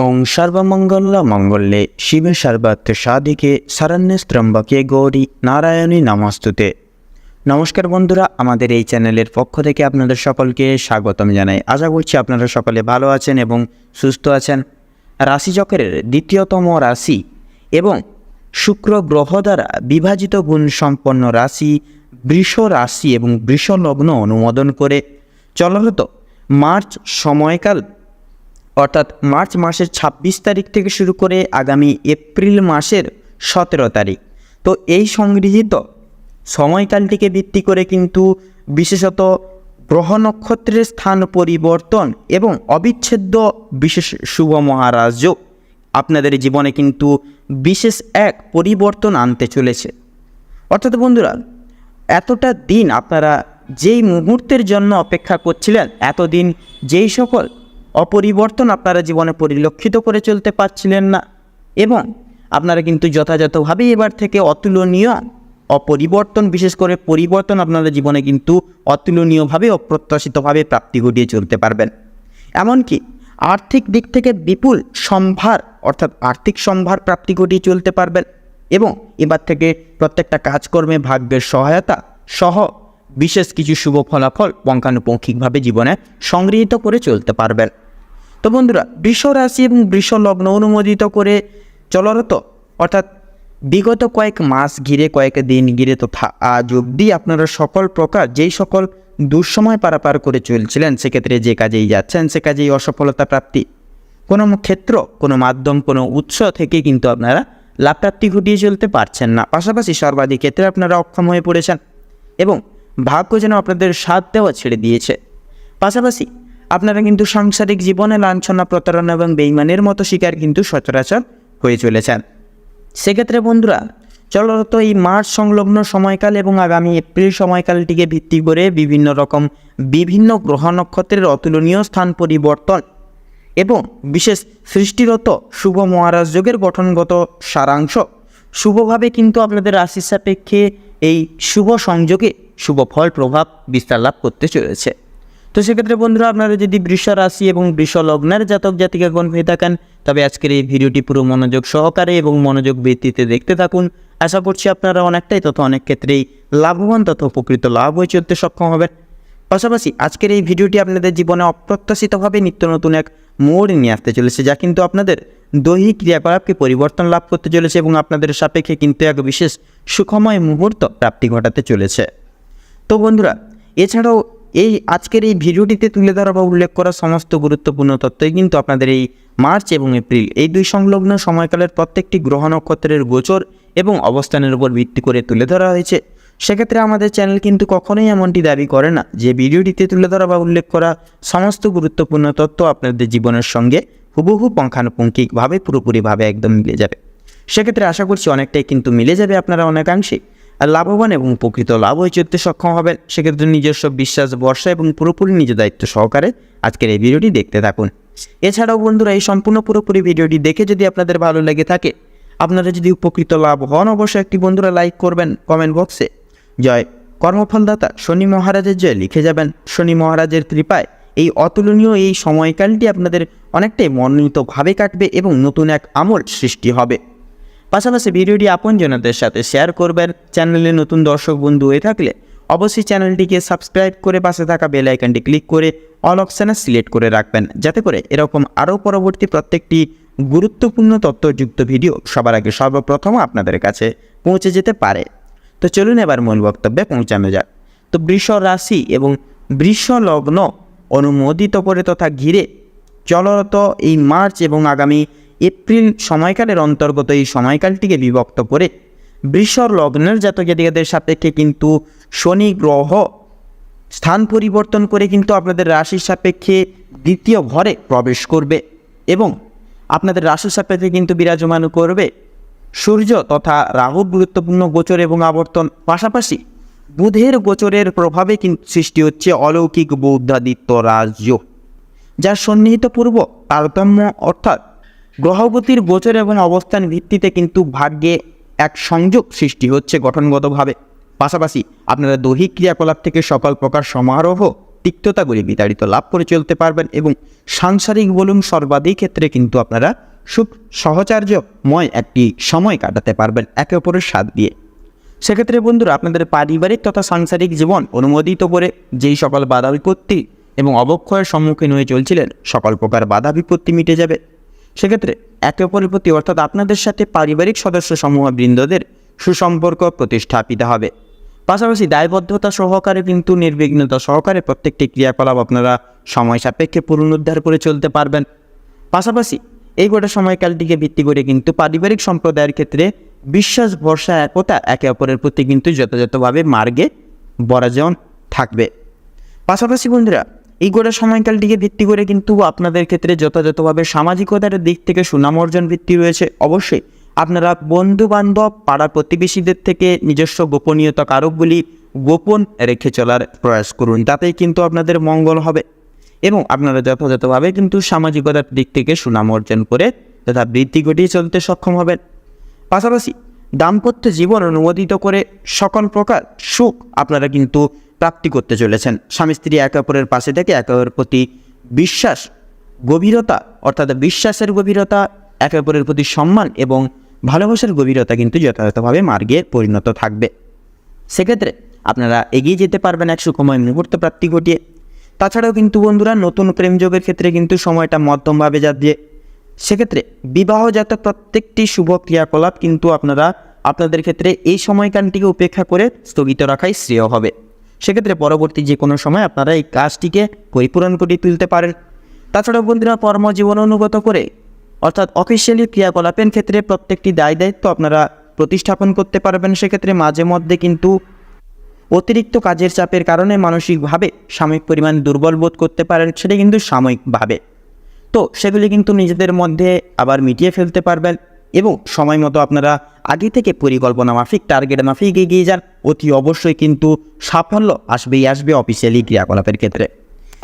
ওং সর্বমঙ্গল মঙ্গলে শিবে সর্বার্থ সাধিকে শরণ্যে ত্র্যম্বকে গৌরী নারায়ণী নমস্তুতে। নমস্কার বন্ধুরা, আমাদের এই চ্যানেলের পক্ষ থেকে আপনাদের সকলকে স্বাগতম জানাই। আশা করছি আপনারা সকলে ভালো আছেন এবং সুস্থ আছেন। রাশিচক্রের দ্বিতীয়তম রাশি এবং শুক্র গ্রহ দ্বারা বিভাজিত গুণ সম্পন্ন রাশি বৃষ রাশি এবং বৃষ লগ্ন অনুমোদন করে চলরত মার্চ সময়কাল অর্থাৎ মার্চ মাসের ২৬ তারিখ থেকে শুরু করে আগামী এপ্রিল মাসের ১৭ তারিখ, তো এই সংগৃহীত সময়কালটিকে ভিত্তি করে কিন্তু বিশেষত গ্রহ নক্ষত্রের স্থান পরিবর্তন এবং অবিচ্ছেদ্য বিশেষ শুভ মহারাজযোগ আপনাদের জীবনে কিন্তু বিশেষ এক পরিবর্তন আনতে চলেছে। অর্থাৎ বন্ধুরা, এতটা দিন আপনারা যেই মুহূর্তের জন্য অপেক্ষা করছিলেন, এতদিন যেই সকল অপরিবর্তন আপনারা জীবনে পরিলক্ষিত করে চলতে পারছিলেন না এবং আপনারা কিন্তু যথাযথভাবে এবার থেকে অতুলনীয় অপরিবর্তন, বিশেষ করে পরিবর্তন আপনারা জীবনে কিন্তু অতুলনীয়ভাবে অপ্রত্যাশিতভাবে প্রাপ্তি ঘটিয়ে চলতে পারবেন। এমনকি আর্থিক দিক থেকে বিপুল সম্ভার অর্থাৎ আর্থিক সম্ভার প্রাপ্তি ঘটিয়ে চলতে পারবেন এবং এবার থেকে প্রত্যেকটা কাজকর্মে ভাগ্যের সহায়তা সহ বিশেষ কিছু শুভ ফলাফল পুঙ্খানুপুঙ্খিকভাবে জীবনে সংগৃহীত করে চলতে পারবেন। তো বন্ধুরা, বৃষ রাশি এবং বৃষ লগ্ন অনুমোদিত করে চলরত অর্থাৎ বিগত কয়েক মাস ঘিরে, কয়েক দিন ঘিরে তথা আজ অবধি আপনারা সকল প্রকার যেই সকল দুঃসময় পারাপার করে চলছিলেন, সেক্ষেত্রে যে কাজেই যাচ্ছেন সে কাজেই অসফলতা প্রাপ্তি, কোনো ক্ষেত্র, কোনো মাধ্যম, কোনো উৎস থেকে কিন্তু আপনারা লাভ প্রাপ্তি ঘটিয়ে চলতে পারছেন না। পাশাপাশি সর্বাধিক ক্ষেত্রে আপনারা অক্ষম হয়ে পড়েছেন এবং ভাগ্য যেন আপনাদের সাথ দেওয়া ছেড়ে দিয়েছে। পাশাপাশি আপনারা কিন্তু সাংসারিক জীবনে লাঞ্ছনা, প্রতারণা এবং বেইমানের মতো শিকার কিন্তু সচরাচর হয়ে চলেছেন। সেক্ষেত্রে বন্ধুরা, চলরত এই মার্চ সংলগ্ন সময়কাল এবং আগামী এপ্রিল সময়কালটিকে ভিত্তি করে বিভিন্ন গ্রহ নক্ষত্রের অতুলনীয় স্থান পরিবর্তন এবং বিশেষ সৃষ্টিরত শুভ মহারাজ যোগের গঠনগত সারাংশ শুভভাবে কিন্তু আপনাদের রাশির সাপেক্ষে এই শুভ সংযোগে শুভ ফল প্রভাব বিস্তার লাভ করতে চলেছে। তো সেক্ষেত্রে বন্ধুরা, আপনারা যদি বৃষ রাশি এবং বৃষ লগ্নের জাতক জাতিকাগণ হয়ে থাকেন, তবে আজকের এই ভিডিওটি পুরো মনোযোগ সহকারে এবং মনোযোগ ভিত্তিতে দেখতে থাকুন। আশা করছি আপনারা অনেকটাই তথা অনেক ক্ষেত্রেই লাভবান তথা উপকৃত লাভ হয়ে চলতে সক্ষম হবেন। পাশাপাশি আজকের এই ভিডিওটি আপনাদের জীবনে অপ্রত্যাশিতভাবে নিত্য নতুন এক মোড় নিয়ে আসতে চলেছে, যা কিন্তু আপনাদের দৈহিক ক্রিয়াকলাপকে পরিবর্তন লাভ করতে চলেছে এবং আপনাদের সাপেক্ষে কিন্তু এক বিশেষ সুখময় মুহূর্ত প্রাপ্তি ঘটাতে চলেছে। তো বন্ধুরা, এছাড়াও আজকের এই ভিডিওটিতে তুলে ধরা বা উল্লেখ করা সমস্ত গুরুত্বপূর্ণ তথ্যই কিন্তু আপনাদের এই মার্চ এবং এপ্রিল এই দুই সংলগ্ন সময়কালের প্রত্যেকটি গ্রহ নক্ষত্রের গোচর এবং অবস্থানের উপর ভিত্তি করে তুলে ধরা হয়েছে। সেক্ষেত্রে আমাদের চ্যানেল কিন্তু কখনোই এমনটি দাবি করে না যে ভিডিওটিতে তুলে ধরা বা উল্লেখ করা সমস্ত গুরুত্বপূর্ণ তথ্য আপনাদের জীবনের সঙ্গে হুবহু পুঙ্খানুপুঙ্খিকভাবে পুরোপুরিভাবে একদম মিলে যাবে। সেক্ষেত্রে আশা করছি অনেকটাই কিন্তু মিলে যাবে, আপনারা অনেকাংশে লাভবান এবং উপকৃত লাভ হয়ে চলতে সক্ষম হবেন। সেক্ষেত্রে নিজস্ব বিশ্বাস, ভরসা এবং পুরোপুরি নিজ দায়িত্ব সহকারে আজকের এই ভিডিওটি দেখতে থাকুন। এছাড়াও বন্ধুরা, এই সম্পূর্ণ পুরোপুরি ভিডিওটি দেখে যদি আপনাদের ভালো লেগে থাকে, আপনারা যদি উপকৃত লাভ হন, অবশ্যই একটি বন্ধুরা লাইক করবেন, কমেন্ট বক্সে জয় কর্মফলদাতা শনি মহারাজের জয় লিখে যাবেন। শনি মহারাজের কৃপায় এই অতুলনীয় এই সময়কালটি আপনাদের অনেকটাই মনোনীতভাবে কাটবে এবং নতুন এক আমল সৃষ্টি হবে। পাশাপাশি ভিডিওটি আপনজনদের সাথে শেয়ার করবেন। চ্যানেলে নতুন দর্শক বন্ধু হয়ে থাকলে অবশ্যই চ্যানেলটিকে সাবস্ক্রাইব করে পাশে থাকা বেল আইকনটি ক্লিক করে অল অপশানে সিলেক্ট করে রাখবেন, যাতে করে এরকম আরও পরবর্তী প্রত্যেকটি গুরুত্বপূর্ণ তথ্যযুক্ত ভিডিও সবার আগে সর্বপ্রথম আপনাদের কাছে পৌঁছে যেতে পারে। তো চলুন এবার মূল বক্তব্যে পৌঁছানো যাক। তো বৃষ রাশি এবং বৃষ লগ্ন অনুমোদিত করে তথা ঘিরে চলরত এই মার্চ এবং আগামী এপ্রিল সময়কালের অন্তর্গত এই সময়কালটিকে বিভক্ত করে বৃষ লগ্নের জাতক জাতিকাদের সাপেক্ষে কিন্তু শনি গ্রহ স্থান পরিবর্তন করে কিন্তু আপনাদের রাশির সাপেক্ষে দ্বিতীয় ঘরে প্রবেশ করবে এবং আপনাদের রাশির সাপেক্ষে কিন্তু বিরাজমান করবে সূর্য তথা রাহুর গুরুত্বপূর্ণ গোচর এবং আবর্তন। পাশাপাশি বুধের গোচরের প্রভাবে কিন্তু সৃষ্টি হচ্ছে অলৌকিক বৌদ্ধাদিত্য রাজযোগ, যার সন্নিহিত পূর্ব তারতম্য অর্থাৎ গ্রহগতির গোচর এবং অবস্থান ভিত্তিতে কিন্তু ভাগ্যে এক সংযোগ সৃষ্টি হচ্ছে গঠনগতভাবে। পাশাপাশি আপনারা দৈহিক ক্রিয়াকলাপ থেকে সকল প্রকার সমারোহ তিক্ততাগুলি বিতাড়িত লাভ করে চলতে পারবেন এবং সাংসারিক বলুন সর্বাধিক ক্ষেত্রে কিন্তু আপনারা সুখ সহচার্যময় একটি সময় কাটাতে পারবেন একে অপরের সাথ দিয়ে। সেক্ষেত্রে বন্ধুরা আপনাদের পারিবারিক তথা সাংসারিক জীবন অনুমোদিত করে যেই সকল বাধা বিপত্তি এবং অবক্ষয়ের সম্মুখীন হয়ে চলছিলেন সকল প্রকার বাধা বিপত্তি মিটে যাবে। সেক্ষেত্রে একে অপরের প্রতি অর্থাৎ আপনাদের সাথে পারিবারিক সদস্য সমূহ বৃন্দদের সুসম্পর্ক প্রতিষ্ঠাপিত হবে। পাশাপাশি দায়বদ্ধতা সহকারে কিন্তু নির্বিঘ্নতা সহকারে প্রত্যেকটি ক্রিয়াকলাপ আপনারা সময় সাপেক্ষে পুনরুদ্ধার করে চলতে পারবেন। পাশাপাশি এই গোটা সময়কালটিকে ভিত্তি করে কিন্তু পারিবারিক সম্প্রদায়ের ক্ষেত্রে বিশ্বাস ভরসা একতা একে অপরের প্রতি কিন্তু যথাযথভাবে মার্গে বরাজন থাকবে। পাশাপাশি বন্ধুরা এই গোটা সময়কালটিকে ভিত্তি করে কিন্তু আপনাদের ক্ষেত্রে যথাযথভাবে সামাজিকতার দিক থেকে সুনাম অর্জন ভিত্তি রয়েছে। অবশ্যই আপনারা বন্ধু বান্ধব পাড়া প্রতিবেশীদের থেকে নিজস্ব গোপনীয়তা কারকগুলি গোপন রেখে চলার প্রয়াস করুন, তাতেই কিন্তু আপনাদের মঙ্গল হবে এবং আপনারা যথাযথভাবে কিন্তু সামাজিকতার দিক থেকে সুনাম অর্জন করে তথা বৃদ্ধি ঘটিয়ে চলতে সক্ষম হবেন। পাশাপাশি দাম্পত্য জীবন অনুমোদিত করে সকল প্রকার সুখ আপনারা কিন্তু প্রাপ্তি করতে চলেছেন। স্বামী স্ত্রী একে অপরের পাশে থেকে একে অপরের প্রতি বিশ্বাস গভীরতা অর্থাৎ বিশ্বাসের গভীরতা, একে অপরের প্রতি সম্মান এবং ভালোবাসার গভীরতা কিন্তু যথাযথভাবে মার্গে পরিণত থাকবে। সেক্ষেত্রে আপনারা এগিয়ে যেতে পারবেন এক সুখময় মুহূর্ত প্রাপ্তি ঘটিয়ে। তাছাড়াও কিন্তু বন্ধুরা নতুন প্রেমযোগের ক্ষেত্রে কিন্তু সময়টা মধ্যমভাবে যাচ্ছে। সেক্ষেত্রে বিবাহজাত প্রত্যেকটি শুভ ক্রিয়াকলাপ কিন্তু আপনাদের ক্ষেত্রে এই সময়কালটিকে উপেক্ষা করে স্থগিত রাখাই শ্রেয় হবে। সেক্ষেত্রে পরবর্তী যে কোনো সময় আপনারা এই কাজটিকে পরিপূরণ করে তুলতে পারেন। তাছাড়াও বন্ধুরা কর্মজীবন অনুগত করে অর্থাৎ অফিসিয়ালি ক্রিয়াকলাপের ক্ষেত্রে প্রত্যেকটি দায় দায়িত্ব আপনারা প্রতিস্থাপন করতে পারবেন। সেক্ষেত্রে মাঝে মধ্যে কিন্তু অতিরিক্ত কাজের চাপের কারণে মানসিকভাবে সাময়িক পরিমাণ দুর্বল বোধ করতে পারেন, সেটা কিন্তু সাময়িকভাবে, তো সেগুলি কিন্তু নিজেদের মধ্যে আবার মিটিয়ে ফেলতে পারবেন এবং সময় মতো আপনারা আগে থেকে পরিকল্পনা মাফিক টার্গেট মাফিক এগিয়ে যান। অতি অবশ্যই কিন্তু সাফল্য আসবে অফিসিয়ালি ক্রিয়াকলাপের ক্ষেত্রে।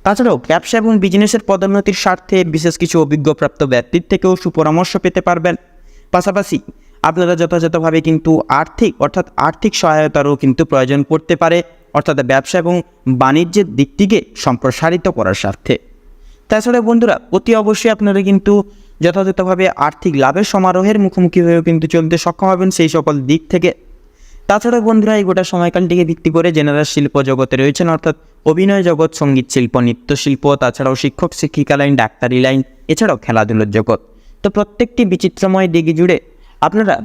তাছাড়াও ব্যবসা এবং বিজনেসের পদোন্নতির স্বার্থে বিশেষ কিছু অভিজ্ঞপ্রাপ্ত ব্যক্তির থেকেও সুপরামর্শ পেতে পারবেন। পাশাপাশি আপনারা যথাযথভাবে কিন্তু আর্থিক সহায়তারও কিন্তু প্রয়োজন পড়তে পারে, অর্থাৎ ব্যবসা এবং বাণিজ্যের দিকটিকে সম্প্রসারিত করার স্বার্থে। তাছাড়া বন্ধুরা অতি অবশ্যই আপনারা কিন্তু যথাযথভাবে আর্থিক লাভের সমারোহের মুখোমুখি হয়েও কিন্তু চলতে সক্ষম হবেন সেই সকল দিক থেকে। তাছাড়া বন্ধুরা এই গোটা সময়কালটিকে ভিত্তি করে জেনারা শিল্প জগতে রয়েছেন, অর্থাৎ অভিনয় জগৎ, সঙ্গীত শিল্প, নৃত্যশিল্প, তাছাড়াও শিক্ষক শিক্ষিকা লাইন, ডাক্তারি লাইন, এছাড়াও খেলাধুলার জগৎ, তো প্রত্যেকটি বিচিত্রময় দিক জুড়ে আপনারা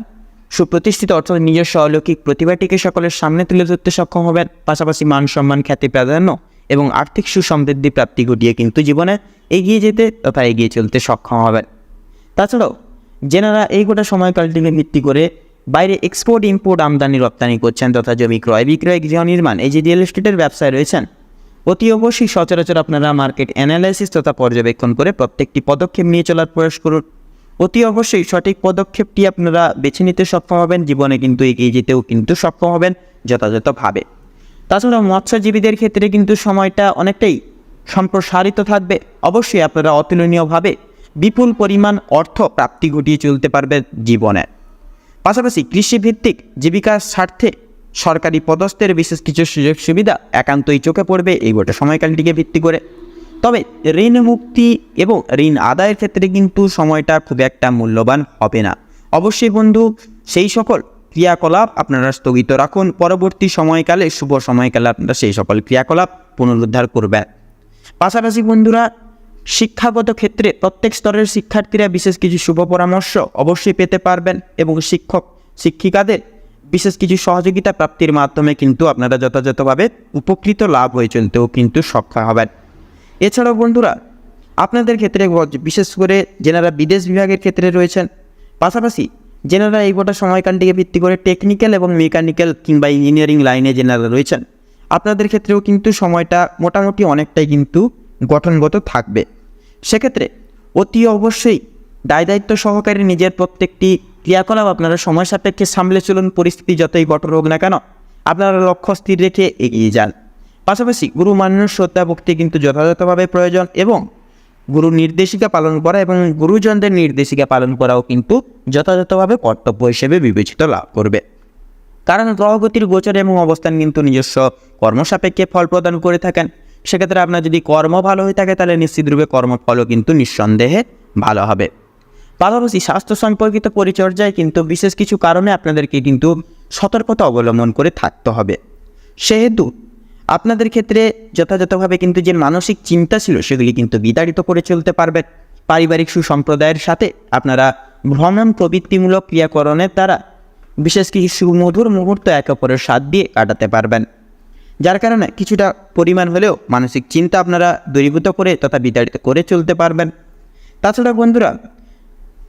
সুপ্রতিষ্ঠিত অর্থাৎ নিজস্ব অলৌকিক প্রতিভাটিকে সকলের সামনে তুলে ধরতে সক্ষম হবেন। পাশাপাশি মান সম্মান, খ্যাতি, প্রাধান্য এবং আর্থিক সুসমৃদ্ধি প্রাপ্তি ঘটিয়ে কিন্তু জীবনে এগিয়ে যেতে তথা এগিয়ে চলতে সক্ষম হবেন। তাছাড়াও যেনারা এই গোটা সময়কালটিকে ভিত্তি করে বাইরে এক্সপোর্ট ইম্পোর্ট আমদানি রপ্তানি করছেন তথা জমি ক্রয় বিক্রয়, গৃহ নির্মাণ, এই যে রিয়েল এস্টেটের ব্যবসায় রয়েছেন, অতি অবশ্যই সচরাচর আপনারা মার্কেট অ্যানালাইসিস তথা পর্যবেক্ষণ করে প্রত্যেকটি পদক্ষেপ নিয়ে চলার প্রয়াস করুন। অতি অবশ্যই সঠিক পদক্ষেপটি আপনারা বেছে নিতে সক্ষম হবেন, জীবনে কিন্তু এগিয়ে যেতেও কিন্তু সক্ষম হবেন যথাযথভাবে। তাছাড়া মৎস্যজীবীদের ক্ষেত্রে কিন্তু সময়টা অনেকটাই সম্প্রসারিত থাকবে। অবশ্যই আপনারা অতুলনীয়ভাবে বিপুল পরিমাণ অর্থ প্রাপ্তি ঘটিয়ে চলতে পারবেন জীবনে। পাশাপাশি কৃষিভিত্তিক জীবিকার স্বার্থে সরকারি পদস্থের বিশেষ কিছু সুযোগ সুবিধা একান্তই চোখে পড়বে এই গোটা সময়কালটিকে ভিত্তি করে। তবে ঋণ মুক্তি এবং ঋণ আদায়ের ক্ষেত্রে কিন্তু সময়টা খুব একটা মূল্যবান হবে না। অবশ্যই বন্ধু সেই সকল ক্রিয়াকলাপ আপনারা স্থগিত রাখুন, পরবর্তী সময়কালে শুভ সময়কালে আপনারা সেই সকল ক্রিয়াকলাপ পুনরুদ্ধার করবেন। পাশাপাশি বন্ধুরা শিক্ষাগত ক্ষেত্রে প্রত্যেক স্তরের শিক্ষার্থীরা বিশেষ কিছু শুভ পরামর্শ অবশ্যই পেতে পারবেন এবং শিক্ষক শিক্ষিকাদের বিশেষ কিছু সহযোগিতা প্রাপ্তির মাধ্যমে কিন্তু আপনারা যথাযথভাবে উপকৃত লাভ হয়ে চলতেও কিন্তু সক্ষম হবেন। এছাড়াও বন্ধুরা আপনাদের ক্ষেত্রে বিশেষ করে যেনারা বিদেশ বিভাগের ক্ষেত্রে রয়েছেন, পাশাপাশি যেনারা এই গোটা সময়কালটিকে ভিত্তি করে টেকনিক্যাল এবং মেকানিক্যাল কিংবা ইঞ্জিনিয়ারিং লাইনে যেনারা রয়েছেন, আপনাদের ক্ষেত্রেও কিন্তু সময়টা মোটামুটি অনেকটাই কিন্তু গঠনগত থাকবে। সেক্ষেত্রে অতি অবশ্যই দায়িত্ব সহকারে নিজের প্রত্যেকটি ক্রিয়াকলাপ আপনারা সময় সাপেক্ষে সামলে চলুন। পরিস্থিতি যতই কঠোর হোক না কেন আপনারা লক্ষ্য স্থির রেখে এগিয়ে যান। পাশাপাশি গুরু মান্যর শ্রদ্ধা ভক্তি কিন্তু যথাযথভাবে প্রয়োজন এবং গুরু নির্দেশিকা পালন করা এবং গুরুজনদের নির্দেশিকা পালন করাও কিন্তু যথাযথভাবে কর্তব্য হিসেবে বিবেচিত লাভ করবে। কারণ গ্রহগতির গোচর এবং অবস্থান কিন্তু নিজস্ব কর্মসাপেক্ষে ফল প্রদান করে থাকেন। সেক্ষেত্রে আপনার যদি কর্ম ভালো হয়ে থাকে তাহলে নিশ্চিতরূপে কর্মফলও কিন্তু নিঃসন্দেহে ভালো হবে। পাশাপাশি স্বাস্থ্য সম্পর্কিত পরিচর্যায় কিন্তু বিশেষ কিছু কারণে আপনাদেরকে কিন্তু সতর্কতা অবলম্বন করে থাকতে হবে। সেহেতু আপনাদের ক্ষেত্রে যথাযথভাবে কিন্তু যে মানসিক চিন্তা ছিল সেগুলি কিন্তু বিতাড়িত করে চলতে পারবেন। পারিবারিক সুসম্প্রদায়ের সাথে আপনারা ভ্রমণ প্রবৃত্তিমূলক ক্রিয়াকরণের দ্বারা বিশেষ কিছু সুমধুর মুহূর্ত একে অপরের সাথ দিয়ে কাটাতে পারবেন, যার কারণে কিছুটা পরিমাণ হলেও মানসিক চিন্তা আপনারা দূরীভূত করে তথা বিতাড়িত করে চলতে পারবেন। তাছাড়া বন্ধুরা,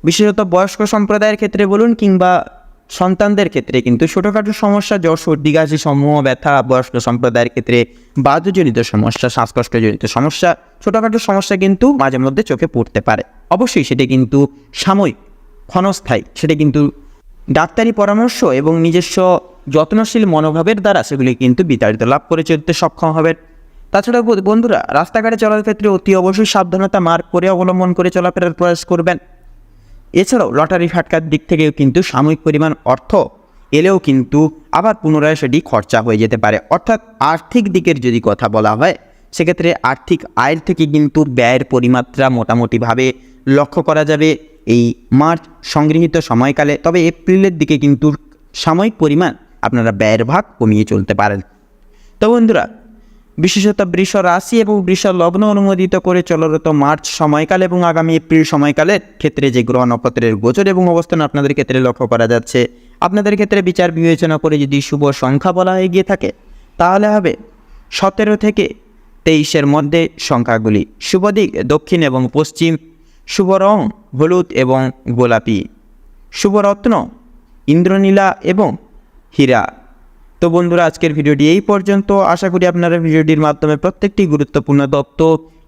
বিশেষত বয়স্ক সম্প্রদায়ের ক্ষেত্রে বলুন কিংবা সন্তানদের ক্ষেত্রে কিন্তু ছোটোখাটো সমস্যা, জ্বর, সর্দি, কাশি, সমূহ ব্যথা, বয়স্ক সম্প্রদায়ের ক্ষেত্রে বাতজনিত সমস্যা, শ্বাসকষ্টজনিত সমস্যা, ছোটোখাটো সমস্যা কিন্তু মাঝে মধ্যে চোখে পড়তে পারে। অবশ্যই সেটি কিন্তু সাময়িক, ক্ষণস্থায়ী, সেটা কিন্তু ডাক্তারি পরামর্শ এবং নিজস্ব যত্নশীল মনোভাবের দ্বারা সেগুলি কিন্তু বিতাড়িত লাভ করে চলতে সক্ষম হবেন। তাছাড়া বন্ধুরা, রাস্তাঘাটে চলার ক্ষেত্রে অতি অবশ্যই সাবধানতা মার্ক করে অবলম্বন করে চলাফেরার প্রয়াস করবেন। এছাড়াও লটারি ফাটকার দিক থেকেও কিন্তু সাময়িক পরিমাণ অর্থ এলেও কিন্তু আবার পুনরায় সেটি খরচা হয়ে যেতে পারে। অর্থাৎ আর্থিক দিকের যদি কথা বলা হয় সেক্ষেত্রে আর্থিক আয়ের থেকে কিন্তু ব্যয়ের পরিমাত্রা মোটামুটিভাবে লক্ষ্য করা যাবে এই মার্চ সংগৃহীত সময়কালে। তবে এপ্রিলের দিকে কিন্তু সাময়িক পরিমাণ আপনারা ব্যয়ের ভাগ কমিয়ে চলতে পারেন। তো বন্ধুরা, বিশেষত বৃষ রাশি এবং বৃষ লগ্ন অনুমোদিত করে চলরত মার্চ সময়কাল এবং আগামী এপ্রিল সময়কালের ক্ষেত্রে যে গ্রহ নক্ষত্রের গোচর এবং অবস্থান আপনাদের ক্ষেত্রে লক্ষ্য করা যাচ্ছে, আপনাদের ক্ষেত্রে বিচার বিবেচনা করে যদি শুভ সংখ্যা বলা হয়ে গিয়ে থাকে তাহলে হবে 17 থেকে 23-এর মধ্যে সংখ্যাগুলি। শুভ দিক দক্ষিণ এবং পশ্চিম, শুভ রং হলুদ এবং গোলাপি, শুভ রত্ন ইন্দ্রনীলা এবং হীরা। তো বন্ধুরা, আজকের ভিডিওটি এই পর্যন্ত। আশা করি আপনারা ভিডিওটির মাধ্যমে প্রত্যেকটি গুরুত্বপূর্ণ তথ্য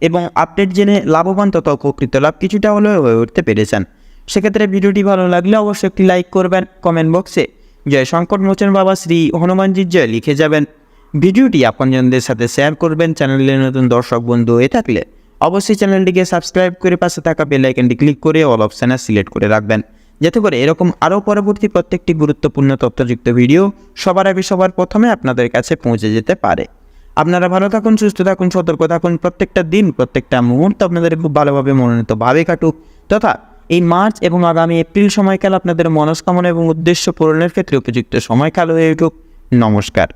এবং আপডেট জেনে লাভবান তথা উপকৃত লাভ কিছুটা হলেও হয়ে উঠতে পেরেছেন। সেক্ষেত্রে ভিডিওটি ভালো লাগলে অবশ্যই একটি লাইক করবেন, কমেন্ট বক্সে জয় সংকট মোচন বাবা শ্রী হনুমানজির জয় লিখে যাবেন। ভিডিওটি আপনজনদের সাথে শেয়ার করবেন। চ্যানেলের নতুন দর্শক বন্ধু হয়ে থাকলে অবশ্যই চ্যানেলটিকে সাবস্ক্রাইব করে পাশে থাকা বেল আইকনটি ক্লিক করে অল অপশানে সিলেক্ট করে রাখবেন, যাতে করে এরকম আরও পরবর্তী প্রত্যেকটি গুরুত্বপূর্ণ তথ্যযুক্ত ভিডিও সবার আগে সবার প্রথমে আপনাদের কাছে পৌঁছে যেতে পারে। আপনারা ভালো থাকুন, সুস্থ থাকুন, সতর্ক থাকুন। প্রত্যেকটা দিন, প্রত্যেকটা মুহূর্ত আপনাদের খুব ভালোভাবে মনোনীতভাবে কাটুক, তথা এই মার্চ এবং আগামী এপ্রিল সময়কাল আপনাদের মনস্কামনা এবং উদ্দেশ্য পূরণের ক্ষেত্রে উপযুক্ত সময়কাল হয়ে উঠুক। নমস্কার।